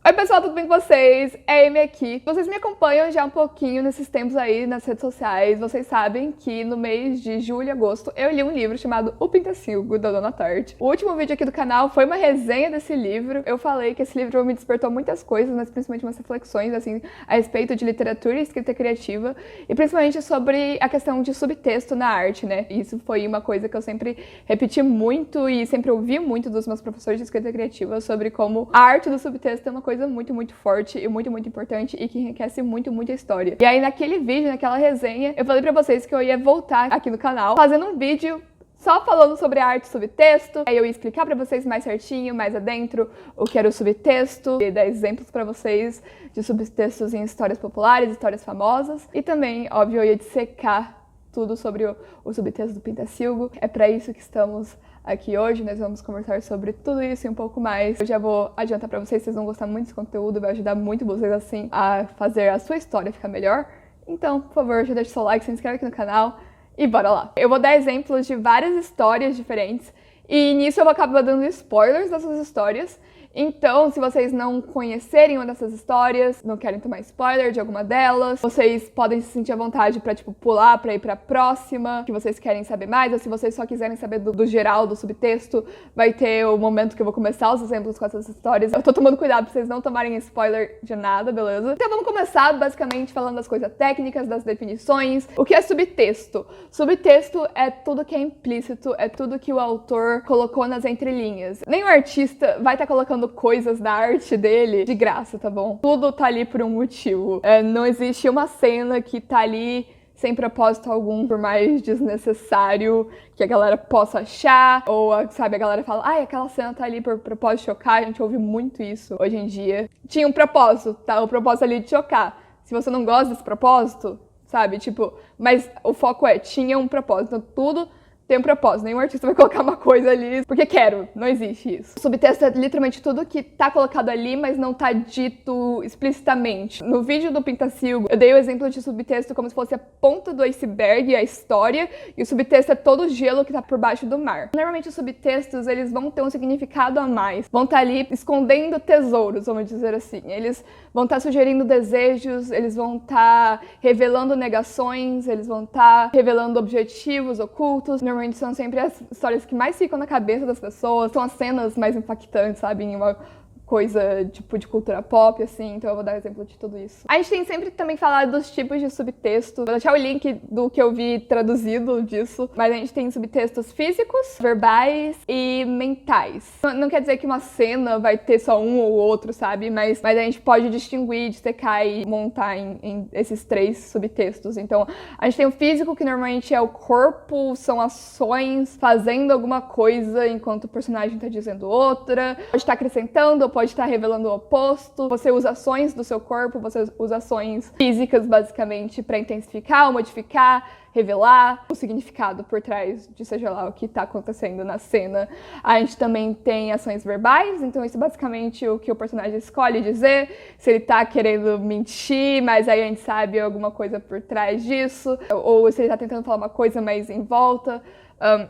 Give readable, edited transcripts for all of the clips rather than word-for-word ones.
Oi pessoal, tudo bem com vocês? É a Amy aqui. Vocês me acompanham já um pouquinho nesses tempos aí nas redes sociais. Vocês sabem que no mês de julho e agosto eu li um livro chamado O Pintacilgo, da Dona Tartt. O último vídeo aqui do canal foi uma resenha desse livro. Eu falei que esse livro me despertou muitas coisas, mas principalmente umas reflexões assim a respeito de literatura e escrita criativa, e principalmente sobre a questão de subtexto na arte, né? Isso foi uma coisa que eu sempre repeti muito e sempre ouvi muito dos meus professores de escrita criativa sobre como a arte do subtexto é uma coisa muito forte e muito importante e que enriquece muito a história. E aí naquele vídeo, naquela resenha, eu falei pra vocês que eu ia voltar aqui no canal fazendo um vídeo só falando sobre a arte subtexto. Aí eu ia explicar pra vocês mais certinho, mais adentro, o que era o subtexto, e dar exemplos pra vocês de subtextos em histórias populares, histórias famosas. E também, óbvio, eu ia dissecar tudo sobre o subtexto do Pintacilgo. É pra isso que estamos aqui hoje, nós vamos conversar sobre tudo isso e um pouco mais. Eu já vou adiantar pra vocês vão gostar muito desse conteúdo, vai ajudar muito vocês, assim, a fazer a sua história ficar melhor. Então, por favor, já deixa o seu like, se inscreve aqui no canal e bora lá. Eu vou dar exemplos de várias histórias diferentes e nisso eu vou acabar dando spoilers dessas histórias. Então, se vocês não conhecerem uma dessas histórias, não querem tomar spoiler de alguma delas, vocês podem se sentir à vontade pra, tipo, pular pra ir pra próxima, que vocês querem saber mais, ou se vocês só quiserem saber do geral, do subtexto, vai ter o momento que eu vou começar os exemplos com essas histórias. Eu tô tomando cuidado pra vocês não tomarem spoiler de nada, beleza? Então vamos começar, basicamente, falando das coisas técnicas, das definições. O que é subtexto? Subtexto é tudo que é implícito, é tudo que o autor colocou nas entrelinhas. Nem o artista vai estar colocando coisas da arte dele de graça, tá bom? Tudo tá ali por um motivo. Não existe uma cena que tá ali sem propósito algum, por mais desnecessário que a galera possa achar, ou, sabe, a galera fala, ai, aquela cena tá ali por propósito de chocar, a gente ouve muito isso hoje em dia. Tinha um propósito, tá? O propósito ali de chocar. Se você não gosta desse propósito, sabe, tipo, mas o foco tinha um propósito, então tudo tem um propósito, nenhum artista vai colocar uma coisa ali porque quero, não existe isso. O subtexto é literalmente tudo que tá colocado ali, mas não tá dito explicitamente. No vídeo do Pintacilgo, eu dei o exemplo de subtexto como se fosse a ponta do iceberg, a história, e o subtexto é todo o gelo que tá por baixo do mar. Normalmente os subtextos, eles vão ter um significado a mais, vão estar ali escondendo tesouros, vamos dizer assim. Eles vão estar sugerindo desejos, eles vão estar revelando negações, eles vão estar revelando objetivos ocultos. Normalmente são sempre as histórias que mais ficam na cabeça das pessoas, são as cenas mais impactantes, sabe, em uma coisa tipo de cultura pop, assim, então eu vou dar exemplo de tudo isso. A gente tem sempre também falado dos tipos de subtexto, vou deixar o link do que eu vi traduzido disso, mas a gente tem subtextos físicos, verbais e mentais. Não quer dizer que uma cena vai ter só um ou outro, sabe, mas a gente pode distinguir, dissecar e montar em esses três subtextos. Então, a gente tem o físico, que normalmente é o corpo, são ações fazendo alguma coisa enquanto o personagem tá dizendo outra, pode estar acrescentando, pode estar revelando o oposto. Você usa ações do seu corpo, você usa ações físicas, basicamente, para intensificar ou modificar, revelar o significado por trás de seja lá o que está acontecendo na cena. A gente também tem ações verbais, então isso é basicamente o que o personagem escolhe dizer, se ele tá querendo mentir, mas aí a gente sabe alguma coisa por trás disso, ou se ele tá tentando falar uma coisa, mas em volta.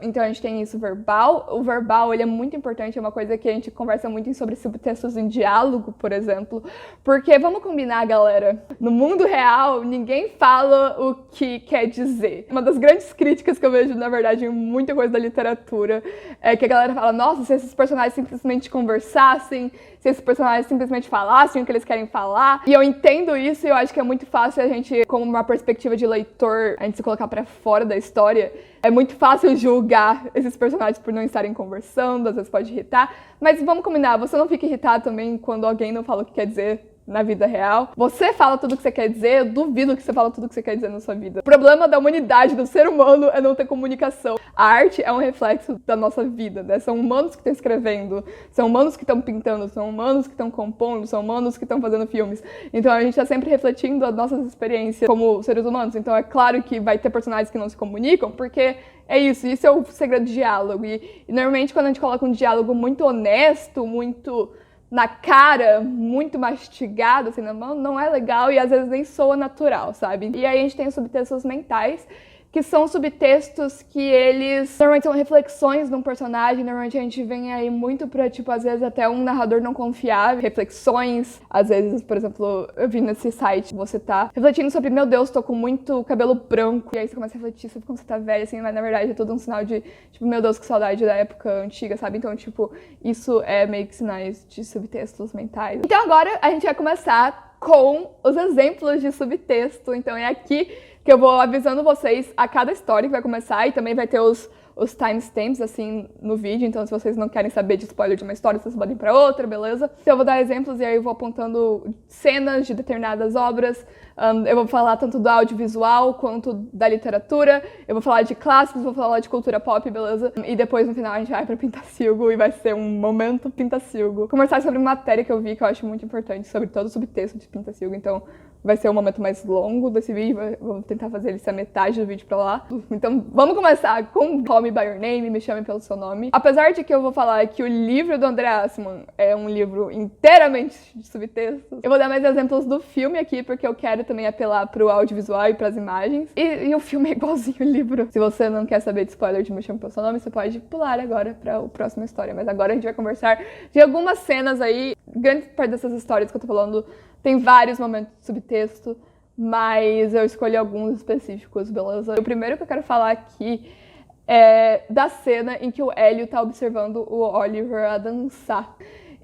Então a gente tem isso verbal. O verbal, ele é muito importante, é uma coisa que a gente conversa muito sobre subtextos em diálogo, por exemplo, porque, vamos combinar, galera, no mundo real, ninguém fala o que quer dizer. Uma das grandes críticas que eu vejo, na verdade, em muita coisa da literatura, é que a galera fala, nossa, se esses personagens simplesmente conversassem, se esses personagens simplesmente falassem o que eles querem falar. E eu entendo isso e eu acho que é muito fácil a gente, como uma perspectiva de leitor, a gente se colocar pra fora da história. É muito fácil julgar esses personagens por não estarem conversando, às vezes pode irritar. Mas vamos combinar, você não fica irritado também quando alguém não fala o que quer dizer na vida real. Você fala tudo o que você quer dizer, eu duvido que você fala tudo o que você quer dizer na sua vida. O problema da humanidade, do ser humano, é não ter comunicação. A arte é um reflexo da nossa vida, né? São humanos que estão escrevendo, são humanos que estão pintando, são humanos que estão compondo, são humanos que estão fazendo filmes. Então a gente está sempre refletindo as nossas experiências como seres humanos. Então é claro que vai ter personagens que não se comunicam, porque é isso é o segredo do diálogo. E normalmente quando a gente coloca um diálogo muito honesto, muito na cara, muito mastigado, assim, na mão, não é legal e às vezes nem soa natural, sabe? E aí a gente tem os subtextos mentais, que são subtextos que eles normalmente são reflexões de um personagem, normalmente a gente vem aí muito pra, tipo, às vezes até um narrador não confiável, reflexões, às vezes, por exemplo, eu vi nesse site, você tá refletindo sobre, meu Deus, tô com muito cabelo branco, e aí você começa a refletir sobre como você tá velha, assim, mas na verdade é tudo um sinal de, tipo, meu Deus, que saudade da época antiga, sabe? Então, tipo, isso é meio que sinais de subtextos mentais. Então agora a gente vai começar com os exemplos de subtexto, então é aqui que eu vou avisando vocês a cada história que vai começar e também vai ter os timestamps, assim, no vídeo. Então, se vocês não querem saber de spoiler de uma história, vocês podem ir pra outra, beleza? Então, eu vou dar exemplos e aí eu vou apontando cenas de determinadas obras. Eu vou falar tanto do audiovisual quanto da literatura. Eu vou falar de clássicos, vou falar de cultura pop, beleza? E depois, no final, a gente vai pra Pintacilgo e vai ser um momento Pintacilgo. Conversar sobre uma matéria que eu vi que eu acho muito importante, sobre todo o subtexto de Pintacilgo. Então, vai ser o momento mais longo desse vídeo, vou tentar fazer ele ser a metade do vídeo pra lá. Então, vamos começar com Call Me By Your Name, Me Chame Pelo Seu Nome. Apesar de que eu vou falar que o livro do André Aciman é um livro inteiramente de subtextos, eu vou dar mais exemplos do filme aqui, porque eu quero também apelar pro audiovisual e pras imagens. E o filme é igualzinho o livro. Se você não quer saber de spoiler de Me Chame Pelo Seu Nome, você pode pular agora pra próxima história. Mas agora a gente vai conversar de algumas cenas aí. Grande parte dessas histórias que eu tô falando tem vários momentos de subtexto, mas eu escolhi alguns específicos, beleza? O primeiro que eu quero falar aqui é da cena em que o Hélio tá observando o Oliver a dançar.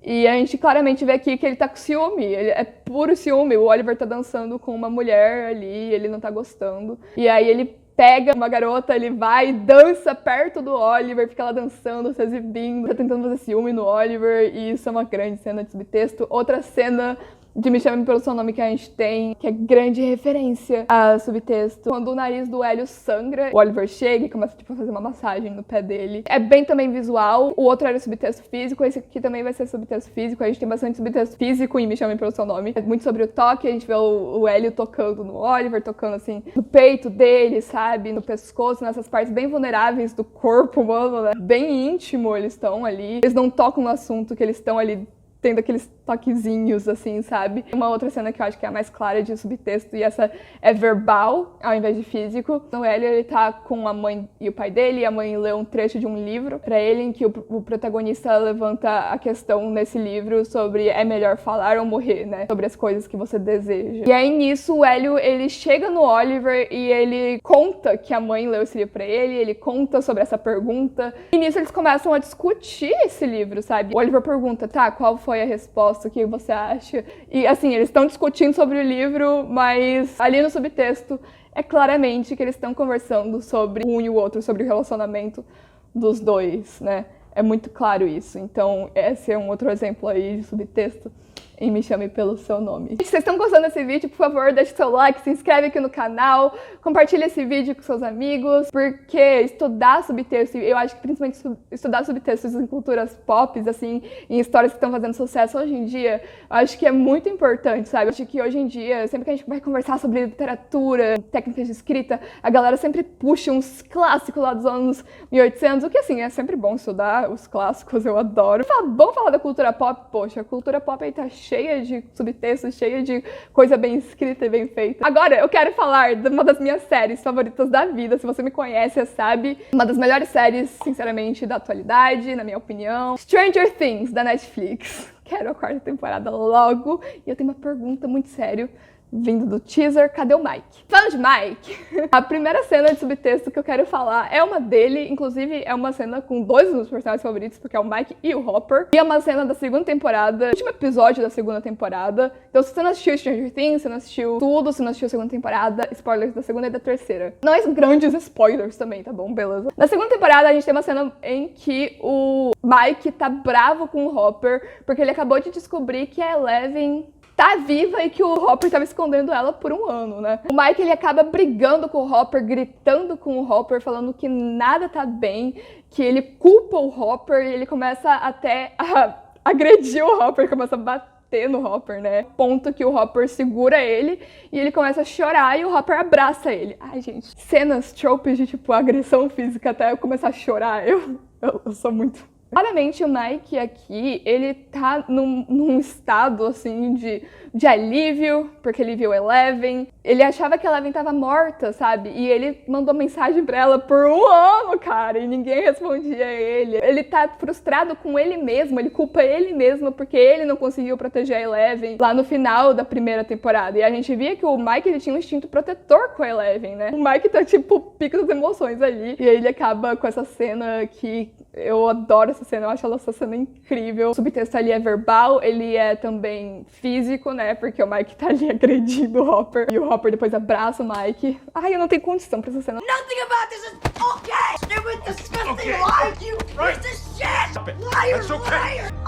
E a gente claramente vê aqui que ele tá com ciúme, ele é puro ciúme. O Oliver tá dançando com uma mulher ali, ele não tá gostando. E aí ele pega uma garota, ele vai e dança perto do Oliver, fica lá dançando, se exibindo, tá tentando fazer ciúme no Oliver, e isso é uma grande cena de subtexto. Outra cena de Me Chame Pelo Seu Nome que a gente tem, que é grande referência a subtexto. Quando o nariz do Hélio sangra, o Oliver chega e começa, tipo, a fazer uma massagem no pé dele. É bem também visual. O outro era subtexto físico, esse aqui também vai ser subtexto físico. A gente tem bastante subtexto físico em Me Chame Pelo Seu Nome. É muito sobre o toque, a gente vê o Hélio tocando no Oliver, tocando, assim, no peito dele, sabe? No pescoço, nessas partes bem vulneráveis do corpo humano, né? Bem íntimo eles estão ali. Eles não tocam no assunto que eles estão ali tendo aqueles toquezinhos, assim, sabe? Uma outra cena que eu acho que é a mais clara de subtexto, e essa é verbal, ao invés de físico. O Hélio, ele tá com a mãe e o pai dele, e a mãe lê um trecho de um livro pra ele, em que o protagonista levanta a questão nesse livro sobre é melhor falar ou morrer, né? Sobre as coisas que você deseja. E aí, nisso, o Hélio, ele chega no Oliver e ele conta que a mãe leu esse livro pra ele conta sobre essa pergunta. E nisso, eles começam a discutir esse livro, sabe? O Oliver pergunta, tá, qual foi a resposta? O que você acha? E assim, eles estão discutindo sobre o livro, mas ali no subtexto é claramente que eles estão conversando sobre um e o outro, sobre o relacionamento dos dois, né? É muito claro isso. Então, esse é um outro exemplo aí de subtexto em Me Chame Pelo Seu Nome. Se vocês estão gostando desse vídeo, por favor, deixe seu like, se inscreve aqui no canal, compartilhe esse vídeo com seus amigos, porque estudar subtexto, eu acho que principalmente estudar subtextos em culturas pop, assim, em histórias que estão fazendo sucesso hoje em dia, eu acho que é muito importante, sabe? Eu acho que hoje em dia, sempre que a gente vai conversar sobre literatura, técnicas de escrita, a galera sempre puxa uns clássicos lá dos anos 1800, o que assim, é sempre bom estudar os clássicos, eu adoro. Vamos falar da cultura pop? Poxa, a cultura pop aí tá cheia de subtextos, cheia de coisa bem escrita e bem feita. Agora, eu quero falar de uma das minhas séries favoritas da vida. Se você me conhece, você sabe. Uma das melhores séries, sinceramente, da atualidade, na minha opinião. Stranger Things, da Netflix. Quero a 4ª temporada logo. E eu tenho uma pergunta muito séria, vindo do teaser, cadê o Mike? Falando de Mike, a primeira cena de subtexto que eu quero falar é uma dele, inclusive é uma cena com 2 dos meus personagens favoritos, porque é o Mike e o Hopper, e é uma cena da 2ª temporada, último episódio da 2ª temporada. Então se você não assistiu Stranger Things, se não assistiu tudo, se não assistiu a 2ª temporada, spoilers da 2ª e da 3ª. Não é grandes spoilers também, tá bom? Beleza. Na 2ª temporada a gente tem uma cena em que o Mike tá bravo com o Hopper, porque ele acabou de descobrir que a Eleven tá viva e que o Hopper tava escondendo ela por um ano, né? O Mike, ele acaba brigando com o Hopper, gritando com o Hopper, falando que nada tá bem, que ele culpa o Hopper, e ele começa até a agredir o Hopper, começa a bater no Hopper, né? Ponto que o Hopper segura ele e ele começa a chorar e o Hopper abraça ele. Ai, gente, cenas, tropes de, tipo, agressão física até eu começar a chorar, eu sou muito... Claramente o Mike aqui, ele tá num estado, assim, de alívio, porque ele viu Eleven. Ele achava que a Eleven tava morta, sabe? E ele mandou mensagem pra ela por 1 ano, cara, e ninguém respondia a ele. Ele tá frustrado com ele mesmo, ele culpa ele mesmo porque ele não conseguiu proteger a Eleven lá no final da primeira temporada. E a gente via que o Mike, ele tinha um instinto protetor com a Eleven, né? O Mike tá, tipo, pico das emoções ali. E aí ele acaba com essa cena que eu adoro essa cena, eu acho essa cena incrível. O subtexto ali é verbal, ele é também físico, né? Porque o Mike tá ali agredindo o Hopper. E o Hopper depois abraça o Mike. Ai, eu não tenho condição pra essa cena. Nothing about this is okay! Stupid, disgusting liar, you piece of shit! Liar, liar!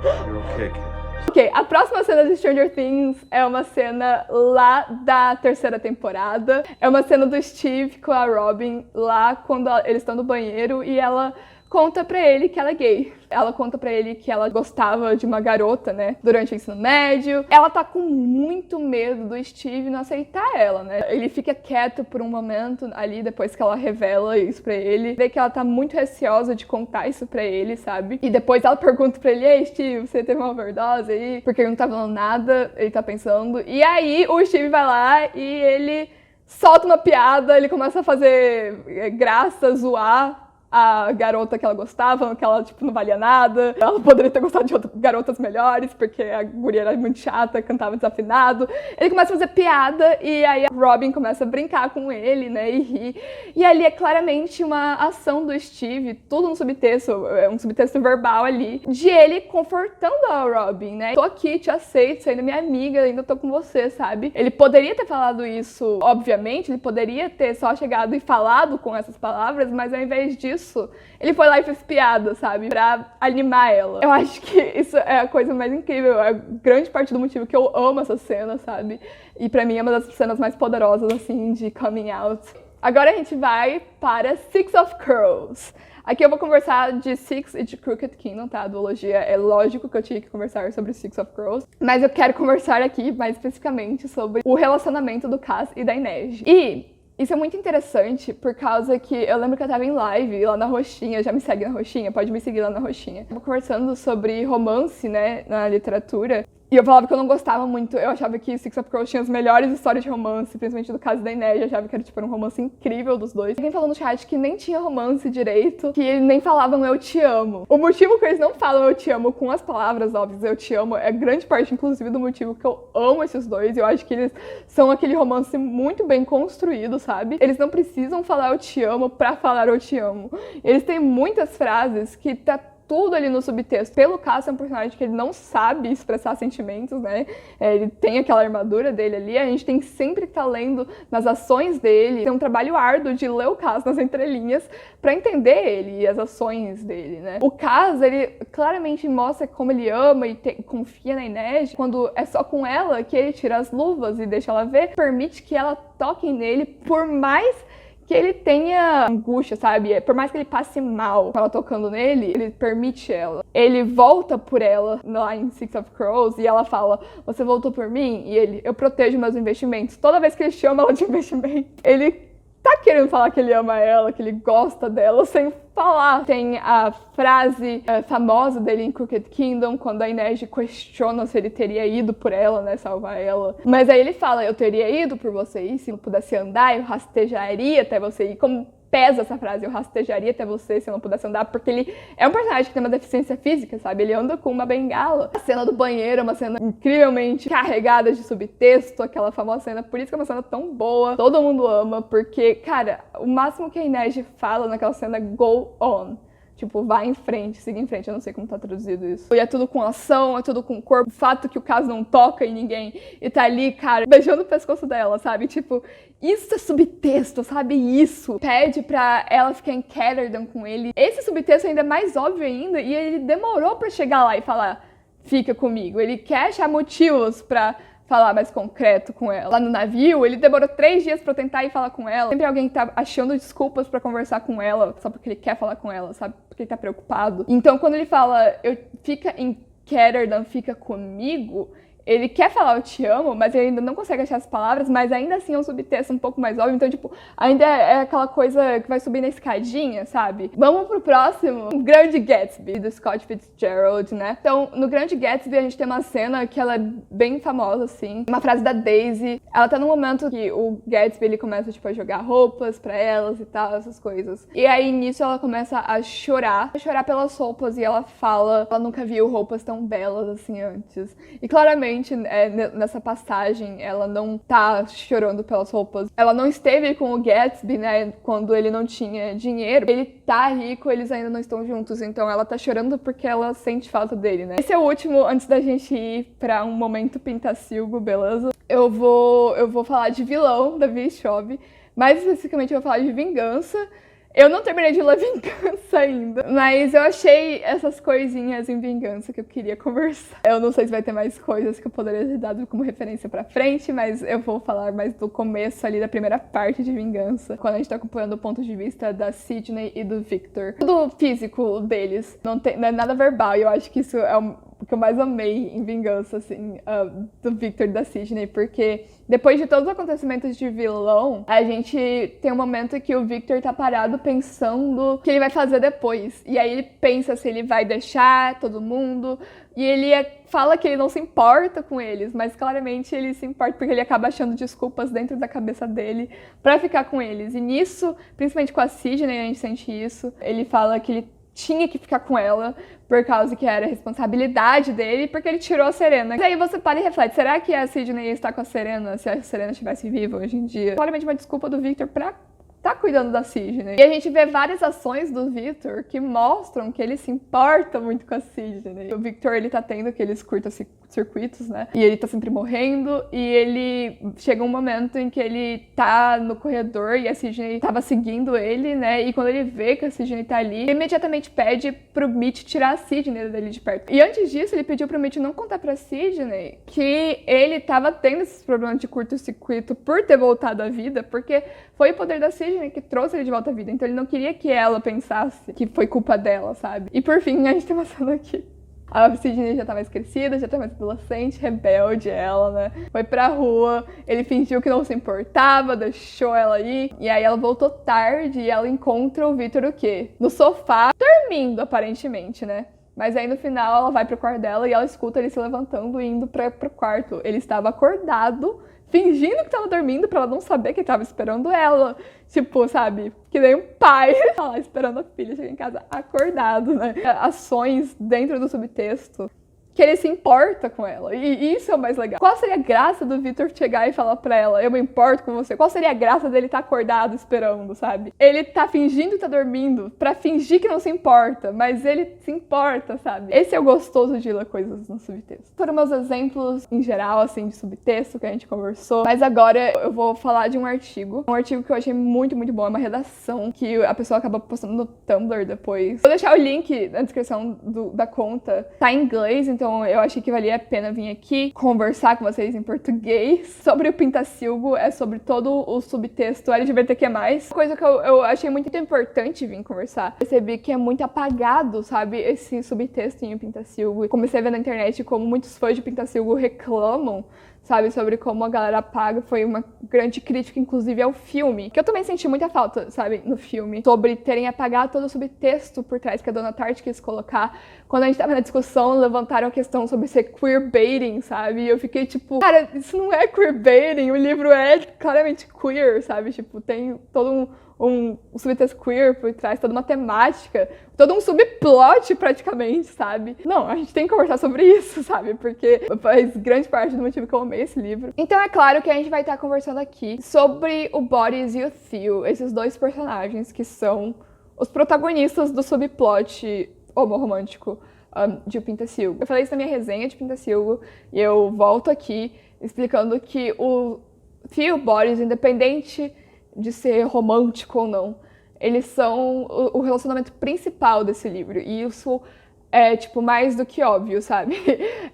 You're okay, kid. Ok, a próxima cena de Stranger Things é uma cena lá da terceira temporada. É uma cena do Steve com a Robin lá quando eles estão no banheiro e ela conta pra ele que ela é gay. Ela conta pra ele que ela gostava de uma garota, né, durante o ensino médio. Ela tá com muito medo do Steve não aceitar ela, né. Ele fica quieto por um momento ali, depois que ela revela isso pra ele. Vê que ela tá muito receosa de contar isso pra ele, sabe? E depois ela pergunta pra ele, ei, Steve, você teve uma overdose aí? Porque ele não tá falando nada, ele tá pensando. E aí o Steve vai lá e ele solta uma piada, ele começa a fazer graça, zoar a garota que ela gostava, que ela, tipo, não valia nada. Ela poderia ter gostado de outras garotas melhores, porque a guria era muito chata, cantava desafinado. Ele começa a fazer piada e aí a Robin começa a brincar com ele, né, e rir. E ali é claramente uma ação do Steve, tudo no subtexto, é um subtexto verbal ali, de ele confortando a Robin, né. Tô aqui, te aceito, você ainda é minha amiga, ainda tô com você, sabe? Ele poderia ter falado isso, obviamente, ele poderia ter só chegado e falado com essas palavras, mas ao invés disso, ele foi lá e fez piada, sabe? Pra animar ela. Eu acho que isso é a coisa mais incrível. É grande parte do motivo que eu amo essa cena, sabe? E pra mim é uma das cenas mais poderosas, assim, de coming out. Agora a gente vai para Six of Crows. Aqui eu vou conversar de Six e de Crooked Kingdom, tá? A duologia. É lógico que eu tinha que conversar sobre Six of Crows. Mas eu quero conversar aqui mais especificamente sobre o relacionamento do Cass e da Inej. E isso é muito interessante, por causa que eu lembro que eu tava em live lá na Roxinha, já me segue na Roxinha, pode me seguir lá na Roxinha. Eu tava conversando sobre romance, né, na literatura, e eu falava que eu não gostava muito, eu achava que Six of Crows tinha as melhores histórias de romance, principalmente do caso da Inej, eu achava que era tipo um romance incrível dos dois. Alguém falou no chat que nem tinha romance direito, que nem falavam eu te amo. O motivo que eles não falam eu te amo com as palavras óbvias eu te amo é grande parte, inclusive, do motivo que eu amo esses dois, e eu acho que eles são aquele romance muito bem construído, sabe? Eles não precisam falar eu te amo pra falar eu te amo. Eles têm muitas frases que tá tudo ali no subtexto. Pelo caso, é um personagem que ele não sabe expressar sentimentos, né? Ele tem aquela armadura dele ali, a gente tem que sempre estar lendo nas ações dele. Tem um trabalho árduo de ler o Cass nas entrelinhas pra entender ele e as ações dele, né? O Cass, ele claramente mostra como ele ama e confia na Inej. Quando é só com ela que ele tira as luvas e deixa ela ver, permite que ela toque nele, por mais que ele tenha angústia, sabe? Por mais que ele passe mal com ela tocando nele, ele permite ela. Ele volta por ela lá em Six of Crows e ela fala, você voltou por mim? E ele, eu protejo meus investimentos. Toda vez que ele chama ela de investimento, ele tá querendo falar que ele ama ela, que ele gosta dela, sem falar. Tem a frase famosa dele em Crooked Kingdom, quando a Inej questiona se ele teria ido por ela, né, salvar ela. Mas aí ele fala, eu teria ido por você ir, se eu pudesse andar, eu rastejaria até você ir. Como pesa essa frase, eu rastejaria até você se eu não pudesse andar, porque ele é um personagem que tem uma deficiência física, sabe? Ele anda com uma bengala. A cena do banheiro é uma cena incrivelmente carregada de subtexto, aquela famosa cena, por isso que é uma cena tão boa, todo mundo ama, porque, cara, o máximo que a Inej fala naquela cena é go on. Tipo, vai em frente, siga em frente. Eu não sei como tá traduzido isso. E é tudo com ação, é tudo com corpo. O fato que o Cass não toca em ninguém e tá ali, cara, beijando o pescoço dela, sabe? Tipo, isso é subtexto, sabe? Isso. Pede pra ela ficar em Ketterdam com ele. Esse subtexto ainda é mais óbvio ainda e ele demorou pra chegar lá e falar, fica comigo. Ele quer achar motivos pra falar mais concreto com ela. Lá no navio, ele demorou 3 dias pra tentar ir falar com ela. Sempre alguém tá achando desculpas pra conversar com ela, só porque ele quer falar com ela, sabe? Porque ele tá preocupado. Então, quando ele fala, fica em Ketterdam, fica comigo, ele quer falar eu te amo, mas ele ainda não consegue achar as palavras, mas ainda assim é um subtexto um pouco mais óbvio, então, tipo, ainda é aquela coisa que vai subir na escadinha, sabe? Vamos pro próximo, o Grande Gatsby, do Scott Fitzgerald, né? Então, no Grande Gatsby, a gente tem uma cena que ela é bem famosa, assim, uma frase da Daisy. Ela tá num momento que o Gatsby, ele começa, tipo, a jogar roupas pra elas e tal, essas coisas. E aí, nisso, ela começa a chorar pelas roupas, e ela fala, ela nunca viu roupas tão belas, assim, antes. E claramente, nessa passagem, ela não tá chorando pelas roupas. Ela não esteve com o Gatsby, né, quando ele não tinha dinheiro. Ele tá rico, eles ainda não estão juntos, então ela tá chorando porque ela sente falta dele, né. Esse é o último, antes da gente ir pra um momento pintacilgo, beleza? Eu vou falar de vilão da V-Shop, mais especificamente eu vou falar de vingança. Eu não terminei de ler Vingança ainda, mas eu achei essas coisinhas em Vingança que eu queria conversar. Eu não sei se vai ter mais coisas que eu poderia ter dado como referência pra frente, mas eu vou falar mais do começo ali, da primeira parte de Vingança, quando a gente tá acompanhando o ponto de vista da Sidney e do Victor. Tudo físico deles, não é nada verbal, e eu acho que isso é o que eu mais amei em Vingança, assim, do Victor e da Sidney, porque depois de todos os acontecimentos de vilão, a gente tem um momento em que o Victor tá parado pensando o que ele vai fazer depois. E aí ele pensa se ele vai deixar todo mundo, e ele fala que ele não se importa com eles, mas claramente ele se importa porque ele acaba achando desculpas dentro da cabeça dele pra ficar com eles. E nisso, principalmente com a Sidney, a gente sente isso. Ele fala que ele tinha que ficar com ela por causa que era a responsabilidade dele, porque ele tirou a Serena. E aí você para e reflete, será que a Sidney ia estar com a Serena se a Serena estivesse viva hoje em dia? Claramente uma desculpa do Victor pra tá cuidando da Sidney. E a gente vê várias ações do Victor que mostram que ele se importa muito com a Sidney. O Victor, ele tá tendo aqueles curta-circuitos, né? E ele tá sempre morrendo, e ele chega um momento em que ele tá no corredor e a Sidney tava seguindo ele, né? E quando ele vê que a Sidney tá ali, ele imediatamente pede pro Mitch tirar a Sidney dali de perto. E antes disso, ele pediu pro Mitch não contar pra Sidney que ele tava tendo esses problemas de curto-circuito por ter voltado à vida, porque foi o poder da Sidney que trouxe ele de volta à vida. Então ele não queria que ela pensasse que foi culpa dela, sabe? E por fim, a gente tem uma cena aqui. A Sidney já tá mais crescida, já tá mais adolescente, rebelde ela, né? Foi pra rua, ele fingiu que não se importava, deixou ela aí. E aí ela voltou tarde e ela encontra o Victor o quê? No sofá, dormindo, aparentemente, né? Mas aí no final ela vai pro quarto dela e ela escuta ele se levantando e indo pro quarto. Ele estava acordado, fingindo que tava dormindo pra ela não saber que ele tava esperando ela. Tipo, sabe? Que nem um pai tá lá esperando a filha chegar em casa acordado, né? Ações dentro do subtexto que ele se importa com ela. E isso é o mais legal. Qual seria a graça do Victor chegar e falar pra ela, eu me importo com você? Qual seria a graça dele estar acordado esperando, sabe? Ele tá fingindo que tá dormindo pra fingir que não se importa, mas ele se importa, sabe? Esse é o gostoso de ler coisas no subtexto. Foram meus exemplos em geral, assim, de subtexto que a gente conversou. Mas agora eu vou falar de um artigo. Um artigo que eu achei muito, muito bom. É uma redação que a pessoa acaba postando no Tumblr depois. Vou deixar o link na descrição da conta. Tá em inglês, então eu achei que valia a pena vir aqui conversar com vocês em português. Sobre o Pintacilgo, é sobre todo o subtexto LGBTQ+. Uma coisa que eu achei muito importante vir conversar. Percebi que é muito apagado, sabe, esse subtexto em o Pintacilgo. Comecei a ver na internet como muitos fãs de Pintacilgo reclamam, sabe, sobre como a galera apaga. Foi uma grande crítica, inclusive, ao filme. Que eu também senti muita falta, sabe, no filme. Sobre terem apagado todo o subtexto por trás que a Dona Tartt quis colocar. Quando a gente tava na discussão, levantaram a questão sobre ser queerbaiting, sabe? E eu fiquei tipo, cara, isso não é queerbaiting. O livro é claramente queer, sabe? Tipo, tem todo um subtexto queer por trás, toda uma temática, todo um subplot praticamente, sabe? Não, a gente tem que conversar sobre isso, sabe? Porque faz grande parte do motivo que eu amei esse livro. Então é claro que a gente vai estar conversando aqui sobre o Boris e o Theo, esses dois personagens que são os protagonistas do subplot homorromântico de O Pintacilgo. Eu falei isso na minha resenha de Pintacilgo e eu volto aqui explicando que o Theo e o Boris, independente de ser romântico ou não, eles são o relacionamento principal desse livro. E isso é, tipo, mais do que óbvio, sabe?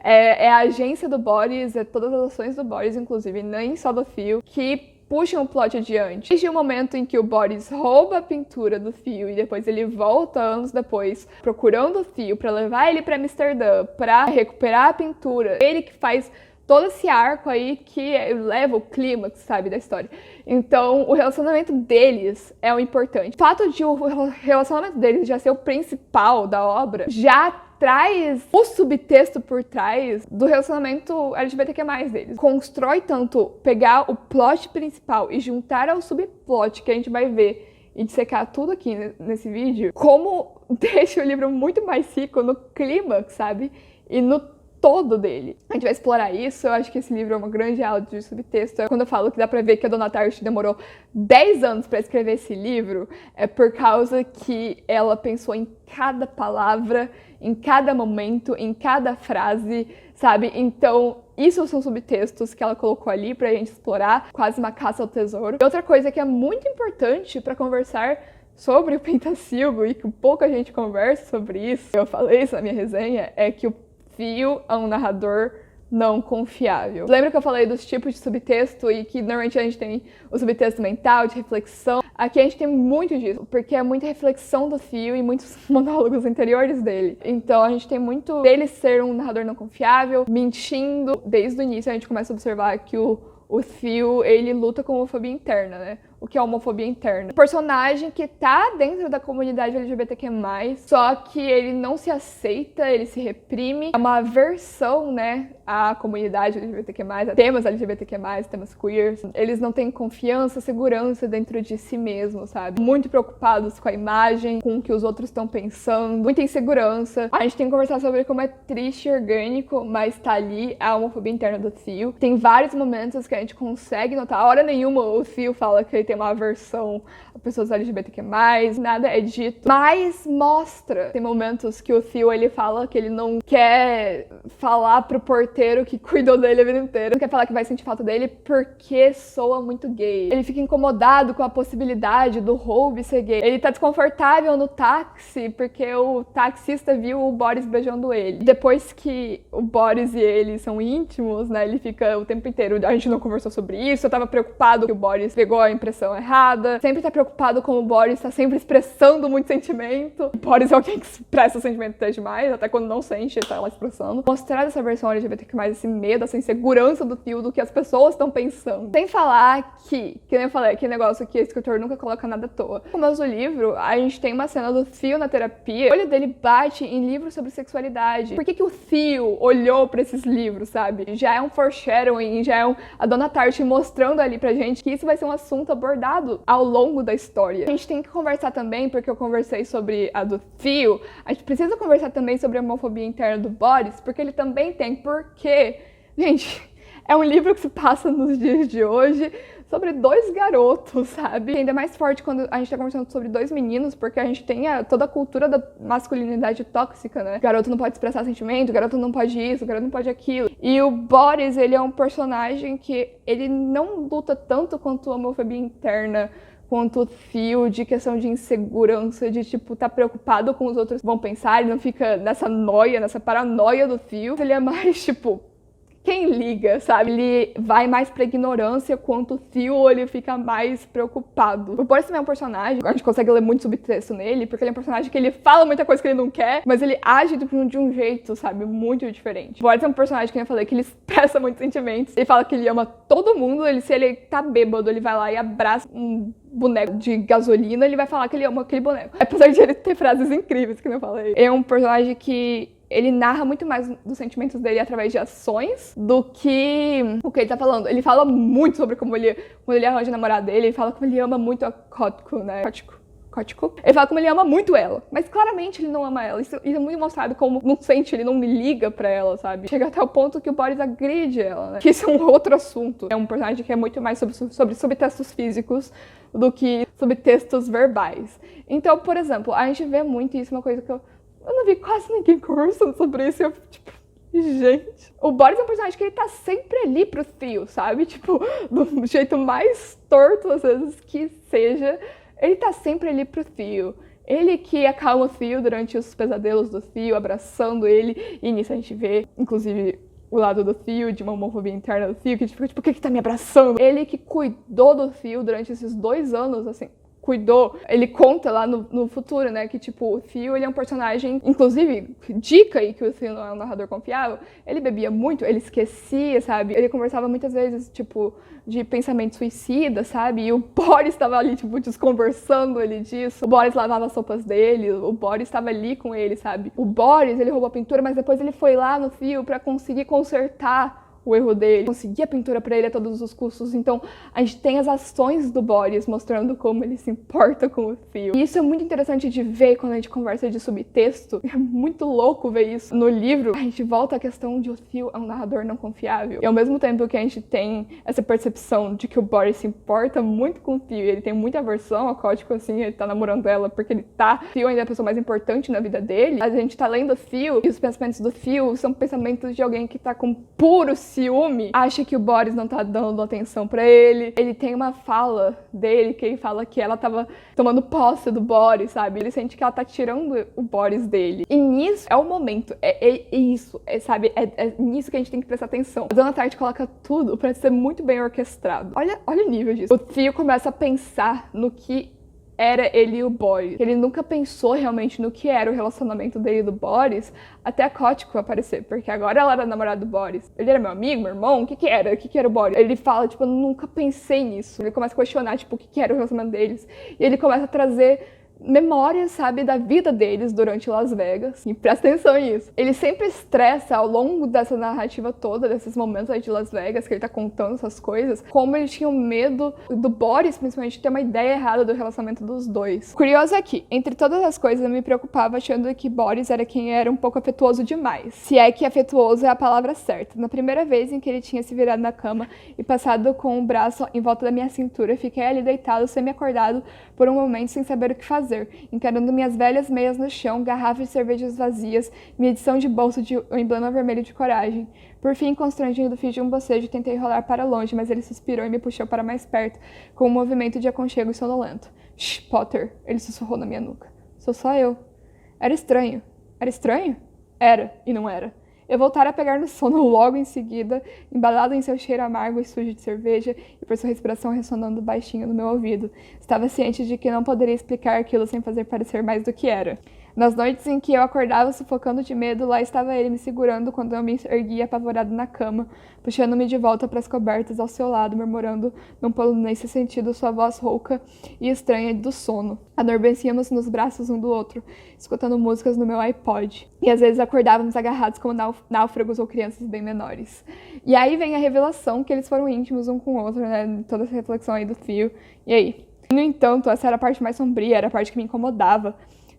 É a agência do Boris, é todas as ações do Boris, inclusive, nem só do Theo, que puxam o plot adiante. Desde o momento em que o Boris rouba a pintura do Theo e depois ele volta anos depois procurando o Theo pra levar ele pra Amsterdã pra recuperar a pintura, ele que faz todo esse arco aí que leva o clímax, sabe, da história. Então, o relacionamento deles é o importante. O fato de o relacionamento deles já ser o principal da obra já traz o subtexto por trás do relacionamento LGBTQ+, deles. Constrói tanto pegar o plot principal e juntar ao subplot que a gente vai ver e dissecar tudo aqui nesse vídeo, como deixa o livro muito mais rico no clímax, sabe? E no todo dele. A gente vai explorar isso. Eu acho que esse livro é uma grande aula de subtexto. Quando eu falo que dá pra ver que a Dona Tartt demorou 10 anos pra escrever esse livro, é por causa que ela pensou em cada palavra, em cada momento, em cada frase, sabe? Então, isso são subtextos que ela colocou ali pra gente explorar, quase uma caça ao tesouro. E outra coisa que é muito importante pra conversar sobre o Pentacilgo, e que pouca gente conversa sobre isso, eu falei isso na minha resenha, é que o Theo é um narrador não confiável. Lembra que eu falei dos tipos de subtexto e que normalmente a gente tem o subtexto mental, de reflexão? Aqui a gente tem muito disso, porque é muita reflexão do Theo e muitos monólogos interiores dele. Então a gente tem muito dele ser um narrador não confiável, mentindo. Desde o início a gente começa a observar que o Theo, ele luta com homofobia interna, né? O que é homofobia interna? Um personagem que tá dentro da comunidade LGBTQ+, só que ele não se aceita, ele se reprime. É uma aversão, né, à comunidade LGBTQ+, a temas LGBTQ+, temas queers. Eles não têm confiança, segurança dentro de si mesmos, sabe? Muito preocupados com a imagem, com o que os outros estão pensando, muita insegurança. A gente tem que conversar sobre como é triste e orgânico, mas tá ali a homofobia interna do Theo. Tem vários momentos que a gente consegue notar. A hora nenhuma o Theo fala que ele tem uma aversão a pessoas LGBTQ+, nada é dito, mas mostra. Tem momentos que o Theo, ele fala que ele não quer falar pro porteiro que cuidou dele a vida inteira, não quer falar que vai sentir falta dele porque soa muito gay. Ele fica incomodado com a possibilidade do Roube ser gay. Ele tá desconfortável no táxi porque o taxista viu o Boris beijando ele. Depois que o Boris e ele são íntimos, né, ele fica o tempo inteiro, a gente não conversou sobre isso, eu tava preocupado que o Boris pegou a impressão errada, sempre tá preocupado como o Boris tá sempre expressando muito sentimento. O Boris é alguém que expressa sentimento até demais, até quando não sente, ele tá lá expressando. Mostrar essa versão LGBTQ+, esse medo, essa insegurança do Theo, do que as pessoas estão pensando. Sem falar que nem eu falei, que negócio que o escritor nunca coloca nada à toa. No começo do livro, a gente tem uma cena do Theo na terapia, o olho dele bate em livros sobre sexualidade. Por que o Theo olhou pra esses livros, sabe? Já é um foreshadowing, já é a Dona Tartt mostrando ali pra gente que isso vai ser um assunto abordado ao longo da história. A gente tem que conversar também, porque eu conversei sobre a do Theo, a gente precisa conversar também sobre a homofobia interna do Boris, porque ele também tem, porque, gente, é um livro que se passa nos dias de hoje sobre dois garotos, sabe? Ainda mais forte quando a gente tá conversando sobre dois meninos, porque a gente tem toda a cultura da masculinidade tóxica, né? O garoto não pode expressar sentimento, o garoto não pode isso, o garoto não pode aquilo. E o Boris, ele é um personagem que ele não luta tanto quanto a homofobia interna, quanto o Theo, de questão de insegurança, de, tipo, tá preocupado com os outros vão pensar, ele não fica nessa noia, nessa paranoia do Theo. Ele é mais, tipo, quem liga, sabe? Ele vai mais pra ignorância, quanto o Theo, ele fica mais preocupado. O Boris também é um personagem, a gente consegue ler muito subtexto nele, porque ele é um personagem que ele fala muita coisa que ele não quer, mas ele age de um jeito, sabe, muito diferente. O Boris é um personagem, que eu falei, que ele expressa muitos sentimentos. Ele fala que ele ama todo mundo, se ele tá bêbado, ele vai lá e abraça um boneco de gasolina, ele vai falar que ele ama aquele boneco. Apesar de ele ter frases incríveis, que eu falei. É um personagem que ele narra muito mais dos sentimentos dele através de ações do que o que ele tá falando. Ele fala muito sobre como ele arranja a namorada dele, ele fala como ele ama muito a Kotiko, né? Kotiko. Ele fala como ele ama muito ela, mas claramente ele não ama ela. Isso é muito mostrado como não sente, ele não liga pra ela, sabe? Chega até o ponto que o Boris agride ela, né? Que isso é um outro assunto. É um personagem que é muito mais sobre subtextos físicos do que subtextos verbais. Então, por exemplo, a gente vê muito isso, uma coisa que eu não vi quase ninguém conversando sobre isso, e eu, tipo, gente. O Boris é um personagem que ele tá sempre ali pro Theo, sabe? Tipo, do jeito mais torto, às vezes, que seja, ele tá sempre ali pro Theo. Ele que acalma o Theo durante os pesadelos do Theo, abraçando ele, e nisso a gente vê, inclusive, o lado do Theo, de uma homofobia interna do Theo, que fica tipo, por que tá me abraçando? Ele que cuidou do Theo durante esses 2 anos, assim, cuidou. Ele conta lá no futuro, né, que, tipo, o Theo, ele é um personagem, inclusive, dica aí que o Theo não é um narrador confiável, ele bebia muito, ele esquecia, sabe? Ele conversava muitas vezes, tipo, de pensamento suicida, sabe? E o Boris estava ali, tipo, desconversando ele disso. O Boris lavava as roupas dele, o Boris estava ali com ele, sabe? O Boris, ele roubou a pintura, mas depois ele foi lá no Theo pra conseguir consertar o erro dele, conseguir a pintura pra ele a todos os custos. Então, a gente tem as ações do Boris mostrando como ele se importa com o Theo. E isso é muito interessante de ver quando a gente conversa de subtexto. É muito louco ver isso. No livro, a gente volta à questão de o Theo é um narrador não confiável. E ao mesmo tempo que a gente tem essa percepção de que o Boris se importa muito com o Theo, ele tem muita aversão ao Código, assim, ele tá namorando ela porque ele tá... O Theo ainda é a pessoa mais importante na vida dele. A gente tá lendo o Theo e os pensamentos do Theo são pensamentos de alguém que tá com puro ciúme, acha que o Boris não tá dando atenção pra ele. Ele tem uma fala dele que ele fala que ela tava tomando posse do Boris, sabe? Ele sente que ela tá tirando o Boris dele. E nisso é o momento, é isso, sabe? É nisso que a gente tem que prestar atenção. A Dona Tartt coloca tudo pra ser muito bem orquestrado. Olha o nível disso. O Theo começa a pensar no que era ele e o Boris. Ele nunca pensou realmente no que era o relacionamento dele e do Boris até a Kotiko aparecer, porque agora ela era namorada do Boris. Ele era meu amigo, meu irmão? O que era? O que era o Boris? Ele fala, tipo, eu nunca pensei nisso. Ele começa a questionar, tipo, o que era o relacionamento deles. E ele começa a trazer memórias, sabe, da vida deles durante Las Vegas. E presta atenção nisso. Ele sempre estressa ao longo dessa narrativa toda, desses momentos aí de Las Vegas, que ele tá contando essas coisas, como ele tinha medo do Boris, principalmente, ter uma ideia errada do relacionamento dos dois. Curioso é que, entre todas as coisas, eu me preocupava achando que Boris era quem era um pouco afetuoso demais. Se é que afetuoso é a palavra certa. Na primeira vez em que ele tinha se virado na cama e passado com o braço em volta da minha cintura, fiquei ali deitado, semi-acordado, por um momento sem saber o que fazer, encarando minhas velhas meias no chão, garrafas de cervejas vazias, minha edição de bolso de o emblema vermelho de coragem. Por fim, constrangido, fiz de um bocejo e tentei rolar para longe, mas ele suspirou e me puxou para mais perto, com um movimento de aconchego e sonolento. Shh, Potter, ele sussurrou na minha nuca. Sou só eu. Era estranho. Era estranho? Era, e não era. Eu voltara a pegar no sono logo em seguida, embalado em seu cheiro amargo e sujo de cerveja e por sua respiração ressonando baixinho no meu ouvido. Estava ciente de que não poderia explicar aquilo sem fazer parecer mais do que era. Nas noites em que eu acordava sufocando de medo, lá estava ele me segurando quando eu me erguia apavorado na cama, puxando-me de volta para as cobertas ao seu lado, murmurando num polonês sem sentido sua voz rouca e estranha do sono. Adormecíamos nos braços um do outro, escutando músicas no meu iPod. E às vezes acordávamos agarrados como náufragos ou crianças bem menores. E aí vem a revelação que eles foram íntimos um com o outro, né? Toda essa reflexão aí do Theo. E aí? No entanto, essa era a parte mais sombria, era a parte que me incomodava.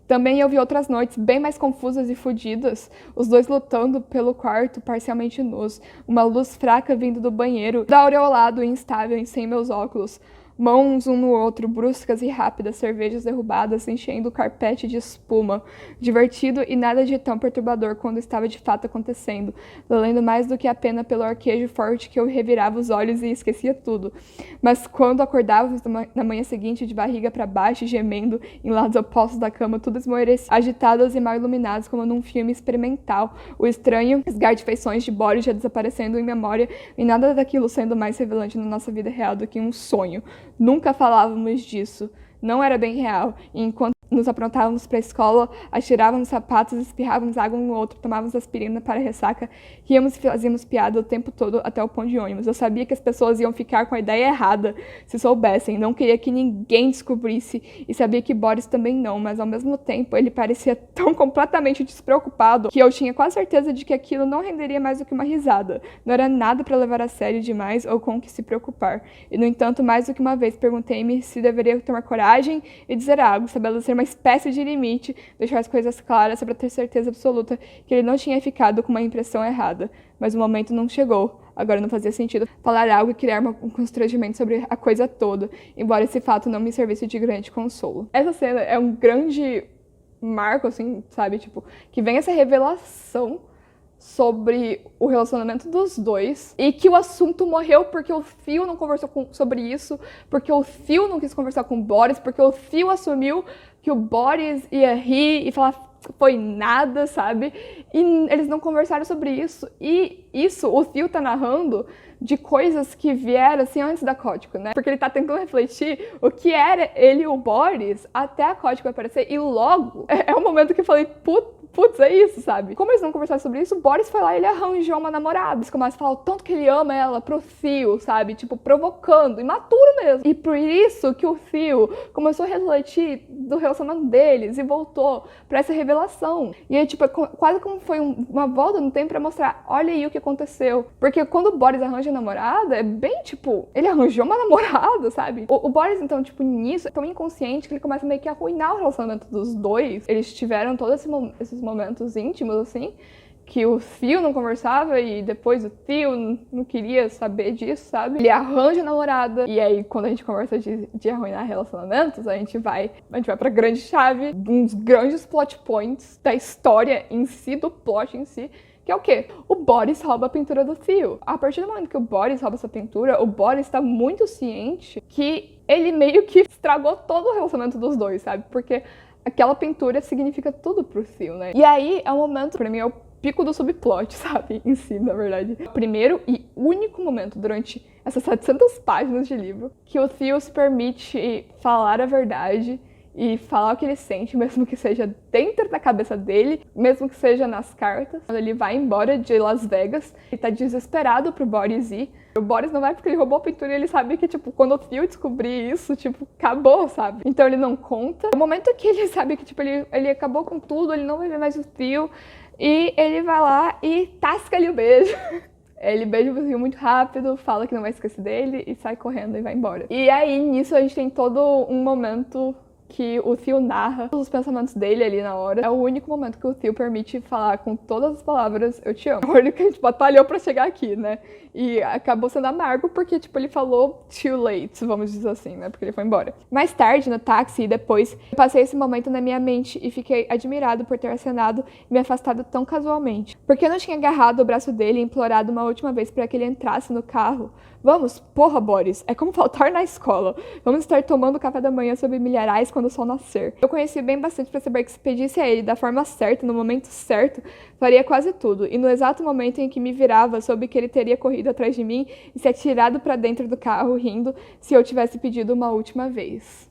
Também eu vi outras noites bem mais confusas e fodidas, os dois lutando pelo quarto, parcialmente nus, uma luz fraca vindo do banheiro, aureolado e instável sem meus óculos, mãos um no outro, bruscas e rápidas, cervejas derrubadas, enchendo o carpete de espuma. Divertido e nada de tão perturbador quando estava de fato acontecendo, valendo mais do que a pena pelo arquejo forte que eu revirava os olhos e esquecia tudo. Mas quando acordávamos na manhã seguinte, de barriga para baixo, gemendo em lados opostos da cama, tudo esmorecia, agitados e mal iluminados como num filme experimental, o estranho esgar de feições de Boris já desaparecendo em memória e nada daquilo sendo mais revelante na nossa vida real do que um sonho. Nunca falávamos disso. Não era bem real. E enquanto nos aprontávamos para a escola, atirávamos sapatos, espirrávamos água um no outro, tomávamos aspirina para a ressaca, ríamos e fazíamos piada o tempo todo até o ponto de ônibus. Eu sabia que as pessoas iam ficar com a ideia errada se soubessem. Não queria que ninguém descobrisse e sabia que Boris também não, mas ao mesmo tempo ele parecia tão completamente despreocupado que eu tinha quase certeza de que aquilo não renderia mais do que uma risada. Não era nada para levar a sério demais ou com o que se preocupar. E, no entanto, mais do que uma vez perguntei-me se deveria tomar coragem e dizer algo, estabelecer uma espécie de limite, deixar as coisas claras para ter certeza absoluta que ele não tinha ficado com uma impressão errada. Mas o momento não chegou. Agora não fazia sentido falar algo e criar um constrangimento sobre a coisa toda, embora esse fato não me servisse de grande consolo. Essa cena é um grande marco, assim, sabe? Tipo, que vem essa revelação sobre o relacionamento dos dois e que o assunto morreu porque o Theo não conversou sobre isso, porque o Theo não quis conversar com o Boris, porque o Theo assumiu que o Boris ia rir e falar foi nada, sabe? E eles não conversaram sobre isso. E isso, o Theo tá narrando de coisas que vieram assim antes da Kotiko, né? Porque ele tá tentando refletir o que era ele e o Boris até a Kotiko aparecer. E logo, é o momento que eu falei, putz, é isso, sabe? Como eles não conversaram sobre isso, o Boris foi lá e ele arranjou uma namorada. Eles começam a falar o tanto que ele ama ela pro Theo, sabe? Tipo, provocando, imaturo mesmo. E por isso que o Theo começou a refletir do relacionamento deles e voltou pra essa revelação. E aí, tipo, quase como foi uma volta no tempo pra mostrar, olha aí o que aconteceu. Porque quando o Boris arranja a namorada, é bem, tipo, ele arranjou uma namorada, sabe? O Boris, então, tipo, nisso, é tão inconsciente que ele começa meio que a arruinar o relacionamento dos dois. Eles tiveram todos esses momentos íntimos, assim, que o Theo não conversava e depois o Theo não queria saber disso, sabe? Ele arranja a namorada e aí quando a gente conversa de arruinar relacionamentos, a gente vai pra grande chave, uns grandes plot points da história em si, do plot em si, que é o quê? O Boris rouba a pintura do Theo. A partir do momento que o Boris rouba essa pintura, o Boris tá muito ciente que ele meio que estragou todo o relacionamento dos dois, sabe? Porque aquela pintura significa tudo pro Theo, né? E aí é um momento, pra mim, é o pico do subplot, sabe? Em si, na verdade. O primeiro e único momento durante essas 700 páginas de livro que o Theo se permite falar a verdade e falar o que ele sente, mesmo que seja dentro da cabeça dele, mesmo que seja nas cartas. Quando ele vai embora de Las Vegas, ele tá desesperado pro Boris ir. O Boris não vai porque ele roubou a pintura e ele sabe que, tipo, quando o Theo descobrir isso, tipo, acabou, sabe? Então ele não conta. No momento que ele sabe que, tipo, ele acabou com tudo, ele não vai ver mais o Theo, e ele vai lá e tasca-lhe o beijo. Ele beija o Theo muito rápido, fala que não vai esquecer dele e sai correndo e vai embora. E aí, nisso, a gente tem todo um momento que o Theo narra os pensamentos dele ali na hora. É o único momento que o Theo permite falar com todas as palavras, eu te amo. É o único que a gente batalhou pra chegar aqui, né? E acabou sendo amargo porque, tipo, ele falou too late, vamos dizer assim, né? Porque ele foi embora. Mais tarde, no táxi, e depois, eu passei esse momento na minha mente e fiquei admirado por ter acenado e me afastado tão casualmente. Porque eu não tinha agarrado o braço dele e implorado uma última vez para que ele entrasse no carro. Vamos, porra, Boris, é como faltar na escola. Vamos estar tomando café da manhã sob milharais quando o sol nascer. Eu conheci bem bastante para saber que se pedisse a ele da forma certa, no momento certo, faria quase tudo. E no exato momento em que me virava, soube que ele teria corrido atrás de mim e se atirado para dentro do carro, rindo, se eu tivesse pedido uma última vez.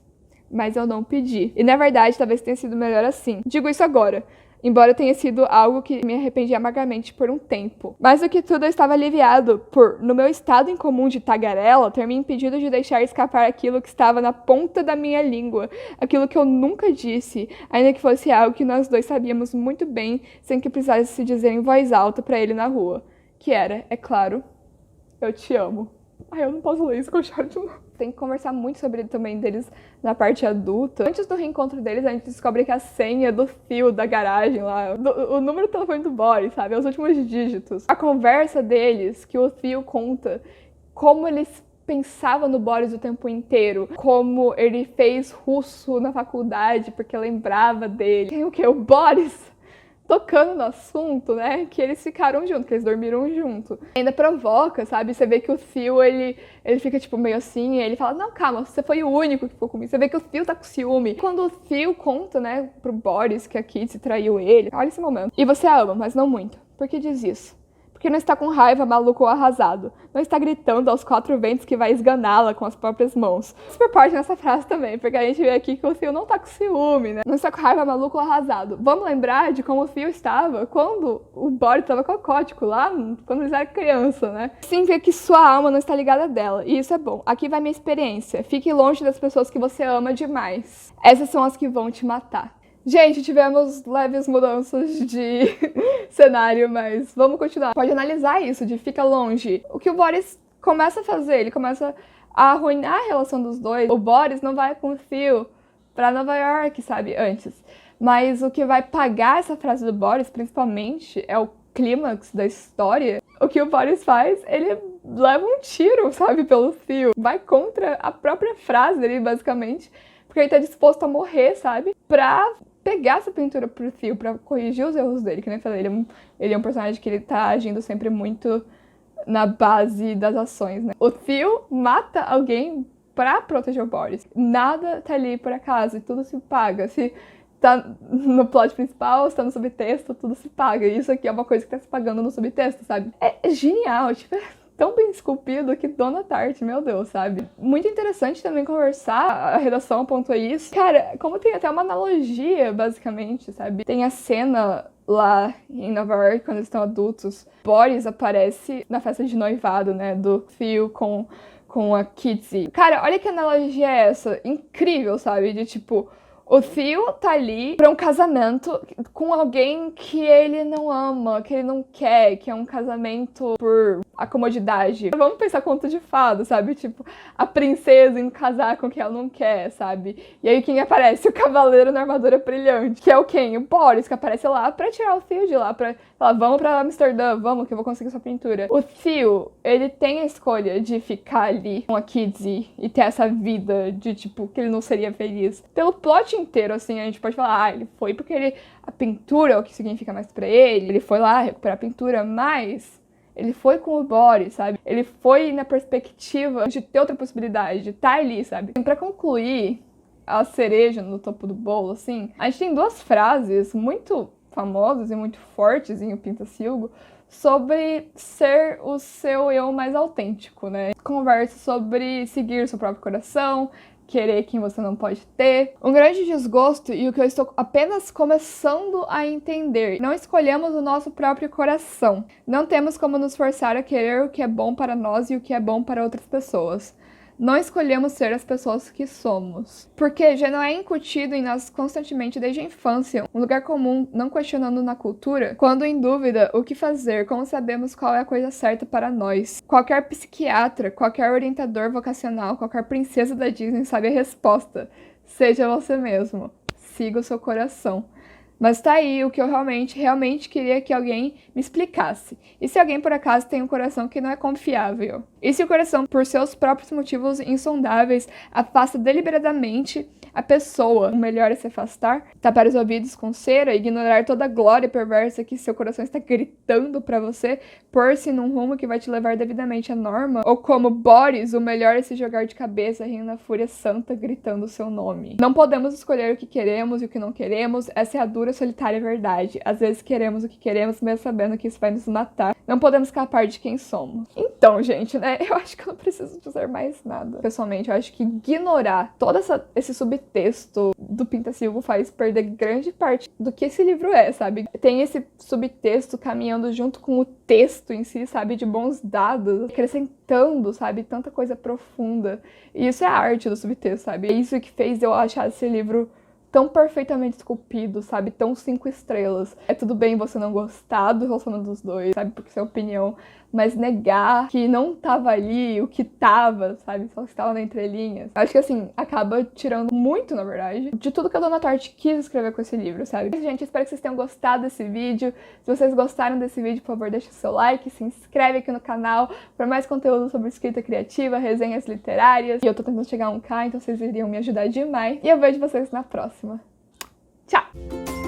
Mas eu não pedi. E na verdade, talvez tenha sido melhor assim. Digo isso agora, embora tenha sido algo que me arrependi amargamente por um tempo. Mais do que tudo, eu estava aliviado por, no meu estado incomum de tagarela, ter me impedido de deixar escapar aquilo que estava na ponta da minha língua, aquilo que eu nunca disse, ainda que fosse algo que nós dois sabíamos muito bem, sem que precisasse se dizer em voz alta para ele na rua. Que era, é claro, eu te amo. Ai, eu não posso ler isso que eu choro de novo. Tem que conversar muito sobre ele também deles na parte adulta. Antes do reencontro deles, a gente descobre que a senha do Theo da garagem lá, o número do telefone do Boris, sabe? Os últimos dígitos. A conversa deles, que o Theo conta como eles pensavam no Boris o tempo inteiro. Como ele fez russo na faculdade porque lembrava dele. Tem o quê? O Boris tocando no assunto, né, que eles ficaram juntos, que eles dormiram junto. Ainda provoca, sabe? Você vê que o Theo, ele fica, tipo, meio assim, e ele fala, não, calma, você foi o único que ficou comigo. Você vê que o Theo tá com ciúme. Quando o Theo conta, né, pro Boris que a Kitty traiu ele, olha esse momento. E você a ama, mas não muito. Por que diz isso? Porque não está com raiva, maluco ou arrasado. Não está gritando aos quatro ventos que vai esganá-la com as próprias mãos. Super parte nessa frase também, porque a gente vê aqui que o Theo não tá com ciúme, né? Não está com raiva, maluco ou arrasado. Vamos lembrar de como o Theo estava quando o Boris estava com a Kotiko lá, quando eles eram criança, né? Sim, vê que sua alma não está ligada dela, e isso é bom. Aqui vai minha experiência. Fique longe das pessoas que você ama demais. Essas são as que vão te matar. Gente, tivemos leves mudanças de cenário, mas vamos continuar. Pode analisar isso, de fica longe. O que o Boris começa a fazer, ele começa a arruinar a relação dos dois. O Boris não vai com o Theo pra Nova York, sabe, antes. Mas o que vai pagar essa frase do Boris, principalmente, é o clímax da história. O que o Boris faz, ele leva um tiro, sabe, pelo Theo. Vai contra a própria frase dele, basicamente. Porque ele tá disposto a morrer, sabe, pra pegar essa pintura pro Theo pra corrigir os erros dele, que nem eu falei, ele é um personagem que ele tá agindo sempre muito na base das ações, né? O Theo mata alguém pra proteger o Boris. Nada tá ali por acaso, tudo se paga. Se tá no plot principal, se tá no subtexto, tudo se paga. E isso aqui é uma coisa que tá se pagando no subtexto, sabe? É genial, tipo, é tão bem esculpido que Dona Tartt, meu Deus, sabe? Muito interessante também conversar, a redação apontou isso. Cara, como tem até uma analogia, basicamente, sabe? Tem a cena lá em Nova York, quando eles estão adultos. Boris aparece na festa de noivado, né, do Theo com a Kitsy. Cara, olha que analogia é essa, incrível, sabe? De tipo, o Theo tá ali pra um casamento com alguém que ele não ama, que ele não quer, que é um casamento por acomodidade. Vamos pensar conto de fada, sabe? Tipo, a princesa indo casar com quem ela não quer, sabe? E aí quem aparece? O cavaleiro na armadura brilhante, que é o quem? O Boris, que aparece lá pra tirar o Theo de lá, pra falar, vamos pra Amsterdã, vamos que eu vou conseguir sua pintura. O Theo, ele tem a escolha de ficar ali com a Kitsy e ter essa vida de, tipo, que ele não seria feliz. Pelo plot inteiro, assim, a gente pode falar, ele foi porque a pintura é o que significa mais pra ele foi lá recuperar a pintura, mas ele foi com o Boris, sabe? Ele foi na perspectiva de ter outra possibilidade, de estar ali, sabe? E pra concluir, a cereja no topo do bolo, assim, a gente tem duas frases muito famosas e muito fortes em O Pintacilgo sobre ser o seu eu mais autêntico, né? Conversa sobre seguir o seu próprio coração, querer quem você não pode ter. Um grande desgosto e o que eu estou apenas começando a entender. Não escolhemos o nosso próprio coração. Não temos como nos forçar a querer o que é bom para nós e o que é bom para outras pessoas. Não escolhemos ser as pessoas que somos. Porque já não é incutido em nós constantemente desde a infância, um lugar comum, não questionando na cultura. Quando em dúvida, o que fazer, como sabemos qual é a coisa certa para nós? Qualquer psiquiatra, qualquer orientador vocacional, qualquer princesa da Disney sabe a resposta. Seja você mesmo. Siga o seu coração. Mas tá aí o que eu realmente queria que alguém me explicasse. E se alguém por acaso tem um coração que não é confiável? E se o coração, por seus próprios motivos insondáveis, afasta deliberadamente a pessoa? O melhor é se afastar, tapar os ouvidos com cera, ignorar toda a glória perversa que seu coração está gritando pra você, pôr-se num rumo que vai te levar devidamente à norma? Ou como Boris, o melhor é se jogar de cabeça, rindo na fúria santa, gritando o seu nome. Não podemos escolher o que queremos e o que não queremos, essa é a dura, solitária verdade. Às vezes queremos o que queremos, mesmo sabendo que isso vai nos matar. Não podemos escapar de quem somos. Então, gente, né, eu acho que eu não preciso dizer mais nada. Pessoalmente, eu acho que ignorar todo esse subtexto do Pintacilgo faz perder grande parte do que esse livro é, sabe? Tem esse subtexto caminhando junto com o texto em si, sabe? De bons dados, acrescentando, sabe? Tanta coisa profunda. E isso é a arte do subtexto, sabe? É isso que fez eu achar esse livro tão perfeitamente esculpido, sabe? Tão 5 estrelas. É tudo bem você não gostar do relacionamento dos dois, sabe? Porque isso é opinião. Mas negar que não tava ali, o que tava, sabe? Só que estava na entrelinhas. Acho que, assim, acaba tirando muito, na verdade, de tudo que a Dona Tartt quis escrever com esse livro, sabe? Gente, espero que vocês tenham gostado desse vídeo. Se vocês gostaram desse vídeo, por favor, deixe seu like, se inscreve aqui no canal para mais conteúdo sobre escrita criativa, resenhas literárias. E eu tô tentando chegar a 1K, então vocês iriam me ajudar demais. E eu vejo vocês na próxima. Tchau!